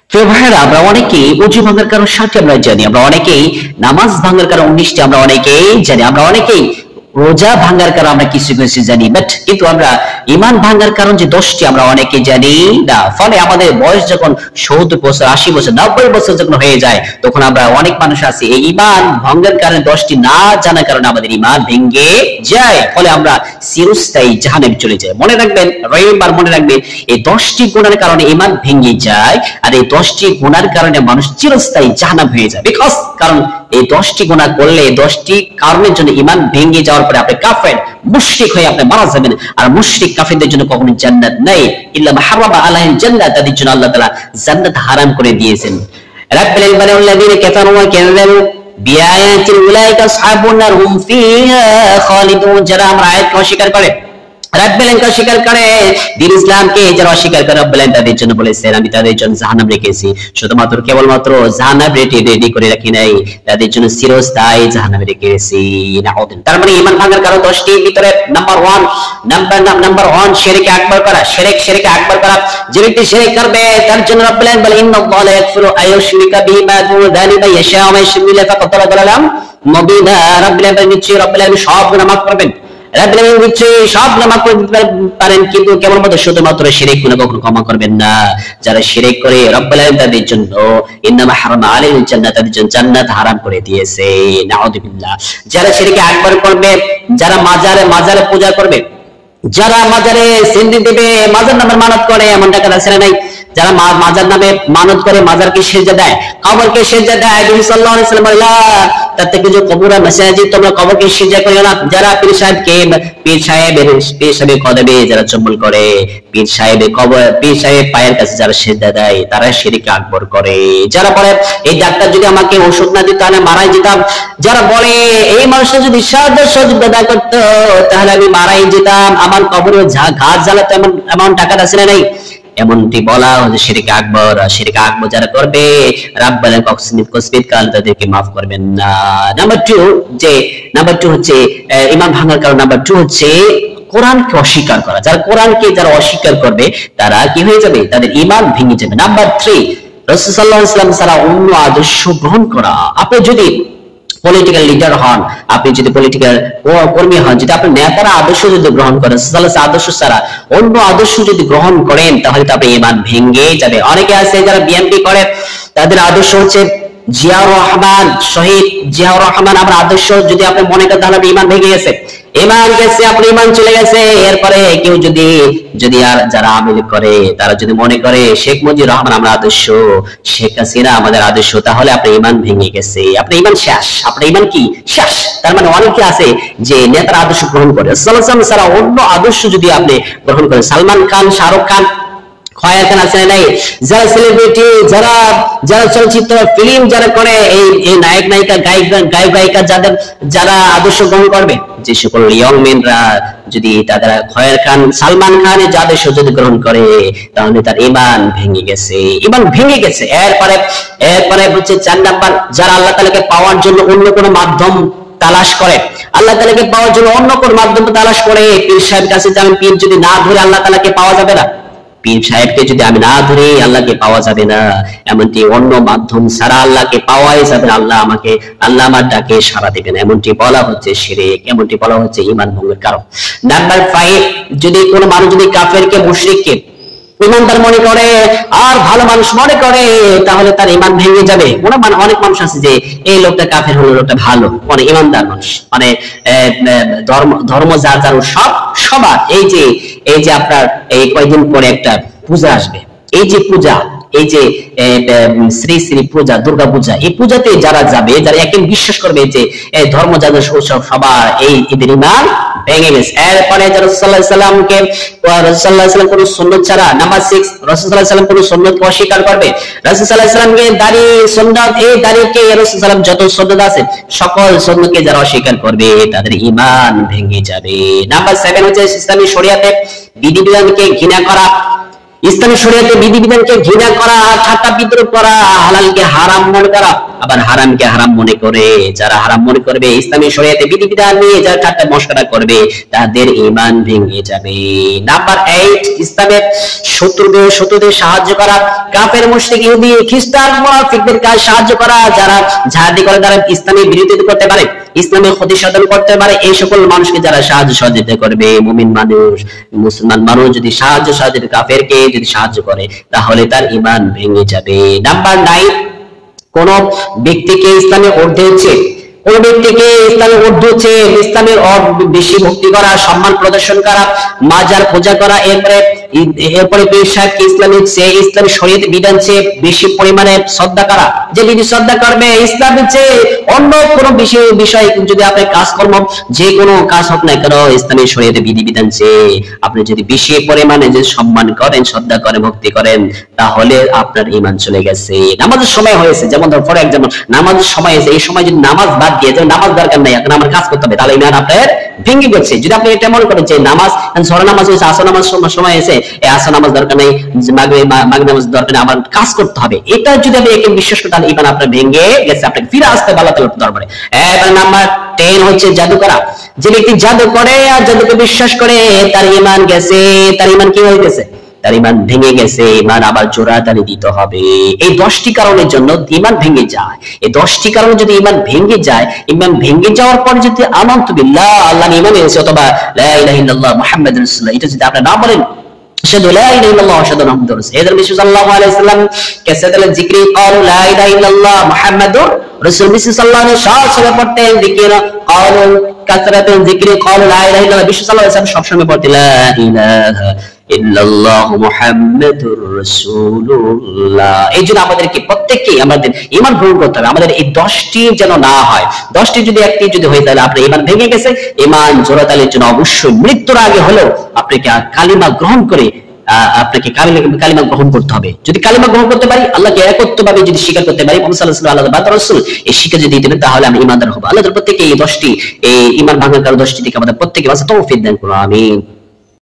প্রিয় ভাইরা, আমরা অনেকেই অজু ভাঙার কারণ 7টি আমরা জানি, আমরা অনেকেই নামাজ ভাঙার কারণ 19টি আমরা অনেকেই জানি, আমরা অনেকেই রোজা ভাঙার কারণ আমরা কিছু কিছু জানি, বাট কিন্তু আমরা ঈমান ভাঙার কারণ যে 10টি আমরা অনেকে জানি না। ফলে আমাদের বয়স যখন 70 বছর, 80 বছর, 90 বছর যখন হয়ে যায়, তখন আমরা অনেক মানুষ আছি এই ঈমান ভাঙার কারণে 10টি না জানার কারণে আমাদের ঈমান ভেঙে যায়, ফলে আমরা চিরস্থায়ী জাহান্নামে চলে যাই। মনে রাখবেন, রবিবার মনে রাখবেন, এই 10টি গুনাহের কারণে ঈমান ভেঙে যায়, আর এই 10টি গুনাহের কারণে মানুষ চিরস্থায়ী জাহান্নাম হয়ে যায়। বিকজ কারণ এই 10টি গুনাহ করলে, 10টি কারণের জন্য ঈমান ভেঙে যাওয়ার পরে আপনি কাফের মুশরিক হয়ে আপনি মারা যাবেন। আর মুশরিক কাফেরদের জন্য কখনো জান্নাত নাই। ইল্লা হারামা আলাইহিম জান্নাত, তাদের জন্য আল্লাহ তাআলা জান্নাত হারাম করে দিয়েছেন। রাব্বিল আলামিন কাফারু ওয়া কাযাবু বিআয়াতি উলাইকা আসহাবুন নার হুম ফিহা খালিদুন। যারা আমরা আয়াতকে অস্বীকার করে, রাব্বিল আলামিনকে অস্বীকার করে, দ্বীন ইসলামকে যারা অস্বীকার করে, রাব্বিল আলামিন তাদের জন্য বলেছেন আমি তাদের জন্য জাহান্নাম রেখেছি। শুধুমাত্র কেবলমাত্র জাহান্নাম রেডি করে রাখি নাই, তাদের জন্য চিরস্থায়ী জাহান্নামে রেখেছি। নাউযুবিল্লাহ। তার মানে ঈমান ভাঙার কারণ 10টির ভিতরে নাম্বার 1 শিরক আকবার করা। শিরক আকবার করা, যে ব্যক্তি শিরক করবে তার জন্য রাব্বিল আলামিন বলেন ইন্নাল্লাহা লা ইয়াগফিরু আইয়ুশরিকা বিহি মা দুনা যালিকা ইয়াশা ওয়া ইয়াশরিকু বিল্লাহি ফাকাদ দালালাম মুবিনা। রাব্বিল আলামিন নিশ্চয়ই রাব্বিল আলামিন সব গুনাহ মাফ করবেন, রাব্বিল আলামিন নিশ্চয়ই সব গুনাহ মাফ করে দিতে পারেন, কিন্তু কেবলমাত্র শুধুমাত্র শিরক গুনাহ কখনো ক্ষমা করবেন না। যারা শিরক করে রাব্বিল আলামিন তাদের জন্য ইন্নামা হারামা আলাইহিল জান্নাত, তাদের জন্য জান্নাত হারাম করে দিয়েছে। নাউযুবিল্লাহ। যারা শিরক আকবার করবে, যারা মাজারে পূজা করবে, যারা মাজারে সিন্দি দেবে, মাজার নামে মানত করে, এমন টাকা আছে না নাই? যারা মাজার নামে মানত করে, মাজারকে সেজদা দেয়, কবরকে সেজদা দেয়, নবী সাল্লাল্লাহু আলাইহি ওয়াসাল্লাম বললেন তাতে কিছু কবর মাসাজিদ তোমরা কবরকে সেজদা করিও না। যারা পীর সাহেবের কদমে যারা চুম্বন করে, পীর সাহেবের পায়ের কাছে যারা সেজদা দেয়, তারা শিরক আকবার করে। যারা বলে এই ডাক্তার যদি আমাকে ওষুধ না দিত তাহলে মারাই যেতাম, যারা বলে এই মানুষটা যদি সহযোগিতা করতো তাহলে আমি মারাই যেতাম, আমার কবরে ঘাস জ্বালাতো, এমন টাকা আছে না নাই? এমনটি বলা হচ্ছে শিরক আকবার। শিরক আকবার যারা করবে রাব্বুল আলামিন কসমিত কাল তাদেরকে maaf করবেন না। নাম্বার 2 হচ্ছে ঈমান ভাঙার কারণ। নাম্বার 2 হচ্ছে কোরআনকে অস্বীকার করা। কোরআনকে যারা অস্বীকার করবে তারা কি হয়ে যাবে? তাদের ঈমান ভেঙে যাবে। নাম্বার 3, রাসূল সাল্লাল্লাহু আলাইহি ওয়াসাল্লাম ছাড়া অন্য আদর্শ গ্রহণ করা। আপনি যদি পলিটিক্যাল লিডার হন, আপনি যদি পলিটিক্যাল কর্মী হন, যদি আপনি নেতারা আদর্শ যদি গ্রহণ করেন, সাল্লাল্লাহু আদর্শ ছাড়া অন্য আদর্শ যদি গ্রহণ করেন, তাহলে তো আপনার ঈমান ভেঙে যাবে। অনেকে আছে যারা বিএনপি করে, তাদের আদর্শ হচ্ছে জিয়াউর রহমান, শহীদ জিয়াউর রহমান। আমরা আদর্শ যদি আপনি মনে করেন তাহলে ঈমান ভেঙে গেছে, ঈমান গেছে, আপনার ঈমান চলে গেছে। এরপরে কেউ যদি আর যারা আমিল করে, তারা যদি মনে করে শেখ মুজিবুর রহমান আমরা আদর্শ, শেখ হাসিনা আমাদের আদর্শ, তাহলে আপনার ঈমান ভেঙে গেছে, আপনার ঈমান শেষ। আপনার ঈমান কি শেষ? তার মানে অনেকে আছে যে নেতার আদর্শ গ্রহণ করে, সাল্লাল্লাহু আলাইহি ওয়াসাল্লাম ছাড়া অন্য আদর্শ যদি আপনি গ্রহণ করেন, সালমান খান, শাহরুখ খান, যারা সেলিব্রিটি, যারা চলচ্চিত্র ফিল্ম যারা করে, এই নায়ক নায়িকা, গায়িকা যারা আদর্শ গ্রহণ করবে, যে সকল ইয়ং মেনরা যদি তারা খয়ের খান, সালমান খানের আদর্শ যদি গ্রহণ করে, তাহলে তার ঈমান ভেঙে গেছে। এরপরে হচ্ছে 4 নাম্বার, যারা আল্লাহ তাআলাকে পাওয়ার জন্য অন্য কোনো মাধ্যম তালাশ করে, আল্লাহ তাআলাকে পাওয়ার জন্য অন্য কোনো মাধ্যম তালাশ করে, পীর সাহেবের কাছে যাবেন, পীর যদি না ধরে আল্লাহ তাআলাকে পাওয়া যাবে না, পীর সাহেবকে যদি আমি না ধরে আল্লাহকে পাওয়া যাবে না, এমনটি অন্য মাধ্যম ছাড়া আল্লাহকে পাওয়াই যাবে না, আল্লাহ আমার ডাকে সাড়া দেবেন, এমনটি বলা হচ্ছে শিরক, এমনটি বলা হচ্ছে ঈমান ভঙ্গের কারণ। নাম্বার 5, যদি কোনো মানুষ যদি কাফেরকে, মুশরিককে ঈমানদার মনে করে আর ভালো মানুষ মনে করে, তাহলে তার ঈমান ভেঙে যাবে। অনেক মানুষ আছে যে এই লোকটা কাফের হলো, লোকটা ভালো, মানে ঈমানদার মানুষ, মানে ধর্ম যার সবার। এই যে আপনার এই কয়েকদিন পরে একটা পূজা আসবে, এই যে পূজা, এই যে শ্রী শ্রী পূজা, দুর্গা পূজা, এই পূজাতে যারা যাবে, যারা একদম বিশ্বাস করবে যে এই ধর্ম যাদের উৎসব, সবার এই ঈদের ঈমান ভেঙে গেছে। এরপরে রাসূলুল্লাহ সাল্লাল্লাহু আলাইহি ওয়াসাল্লাম কোন সুন্নাত ছাড়া, নাম্বার 6, রাসূলুল্লাহ সাল্লাল্লাহু আলাইহি ওয়াসাল্লাম কোন সুন্নাতকে অস্বীকার করবে। রাসূল সাল্লাল্লাহু আলাইহি ওয়াসাল্লামকে দাড়ি সুন্নাত, এই দাড়িকে রাসূল সাল্লাল্লাহু আলাইহি ওয়াসাল্লাম যত সুন্নাত আছে সকল সুন্নাতকে যারা অস্বীকার করবে, তাদের ঈমান ভেঙে যাবে। নাম্বার 7 হচ্ছে ইসলামী শরিয়াতে বিধিবিধানকে ঘৃণা করা। ইসলামী শরীয়তে বিধিবিধানকে ঘৃণা করা, ঠাট্টা বিদ্রুপ করা, হালালকে হারাম মনে করা, আবার হারামকে হারাম মনে করে যারা হারাম মনে করবে, ইসলামী শরীয়তে বিধিবিধান নিয়ে যারা ঠাট্টা মশকরা করবে, তাদের ঈমান ভেঙে যাবে। নাম্বার 8, ইসলামের শত্রুদের সাহায্য করা, কাফের মুশরিক ইহুদি খ্রিস্টান মুনাফিকদের কাজ সাহায্য করা, যারা জিহাদি করে, যারা ইসলামের বিরোধিতা করতে পারে, ইসলামের ক্ষতি সাধন করতে পারে, এই সকল মানুষকে যারা সাহায্য সহযোগিতা করবে, মুমিন মানুষ মুসলমান মানুষ যদি সাহায্য সহযোগিতা কাফেরকে যদি সাহায্য করে, তাহলে তার ঈমান ভেঙে যাবে। নাম্বার 9, কোন ব্যক্তিকে ইসলামে ঊর্ধ্বে হচ্ছে, কোন ব্যক্তিকে ইসলামের ঊর্ধ্বে হচ্ছে ইসলামের বেশি ভক্তি করা, সম্মান প্রদর্শন করা, মাজার পূজা করা, এরপরে পীর সাহেবকে ইসলামের শরীয়ত বিধান চেয়ে বেশি পরিমাণে শ্রদ্ধা করা, যে বিধি শ্রদ্ধা করবে ইসলামের চেয়ে অন্য কোন বিষয় যদি আপনার কাজকর্ম যে কোনো কাজ হোক না কেন, ইসলামের শরীয়ত বিধি বিধান চেয়ে আপনি যদি বেশি পরিমাণে যে সম্মান করেন, শ্রদ্ধা করেন, ভক্তি করেন, তাহলে আপনার ঈমান চলে গেছে। নামাজের সময় হয়েছে, যেমন ফর এক্সাম্পল নামাজের সময় হয়েছে, এই সময় যদি নামাজ বাদ দিয়ে নামাজ দরকার নাই, এখন আমার কাজ করতে হবে, তাহলে ঈমান আপনার ভেঙে গেছে। যদি আপনি এটা মনে করেন যে নামাজ জোহর নামাজ হয়েছে, আসর নামাজ সময় হয়েছে, এই আসর নামাজ দরকার নেই, মাগরিব নামাজ দরকার নেই, আমার কাজ করতে হবে, এটা যদি আপনি একে বিশ্বাস করেন, তাহলে ঈমান আপনার ভেঙে গেছে, আপনাকে ফিরে আসতে হবে আল্লাহ তাআলার দরবারে। এবার নাম্বার 10 হচ্ছে জাদু করা। যে ব্যক্তি জাদু করে আর জাদুকে বিশ্বাস করে, তার ঈমান গেছে। তার ঈমান কি হয়ে গেছে? তার ঈমান ভেঙে গেছে, ঈমান আবার জোড়াতালি দিতে হবে। এই 10টি কারণের জন্য ঈমান ভেঙে যায়। এই 10টি কারণে যদি ঈমান ভেঙে যায়, ঈমান ভেঙে যাওয়ার পর যদি আমানতু বিল্লাহ, আল্লাহর ঈমান এনেছে, অথবা লা ইলাহা ইল্লাল্লাহ মুহাম্মাদুর রাসূলুল্লাহ, এটা যদি আপনি না বলেন, আশহাদু লা ইলাহা ইল্লাল্লাহ ওয়া আশহাদু আন্না মুহাম্মাদার রাসূলুল্লাহ, এদের বিশ্বস সাল্লাল্লাহু আলাইহি ওয়াসাল্লাম কাসাদাল যিকরি ক্বালু লা ইলাহা ইল্লাল্লাহ মুহাম্মাদুর রাসূলুল্লাহ সাল্লাল্লাহু আলাইহি ওয়াসাল্লাম পড়তেন যিকির ক্বালু কাসরাতুল যিকরি ক্বালু লা ইলাহা ইল্লাল্লাহ, বিশ্বস সাল্লাল্লাহু আলাইহি ওয়াসাল্লাম সবসময় পড়তেন লা ইলাহা ইল্লাল্লাহু মুহাম্মাদুর রাসূলুল্লাহ। এইজন্য আমাদেরকে প্রত্যেককে আমাদের ঈমান গ্রহণ করতে হবে। আমাদের এই 10টি যেন না হয়, 10টি যদি একটি যদি হয়ে তাহলে আপনার ঈমান ভেঙে গেছে। ঈমান জোড়াতালির জন্য অবশ্যই মৃত্যুর আগে হলেও আপনাকে কালিমা গ্রহণ করে আপনাকে কালিমা গ্রহণ করতে হবে। যদি কালিমা গ্রহণ করতে পারি, আল্লাহকে একত্বভাবে যদি স্বীকার করতে পারি, মুহাম্মদ সাল্লাল্লাহু আলাইহি ওয়াসাল্লাম আল্লাহর রাসূল, এই শিক্ষা যদি দিতে পারি, তাহলে আমি ঈমানদার হব। আল্লাহ প্রত্যেককে এই 10টি এই ঈমান ভাঙার 10টি থেকে আমাদের প্রত্যেককে তৌফিক দান করুন। আমিন।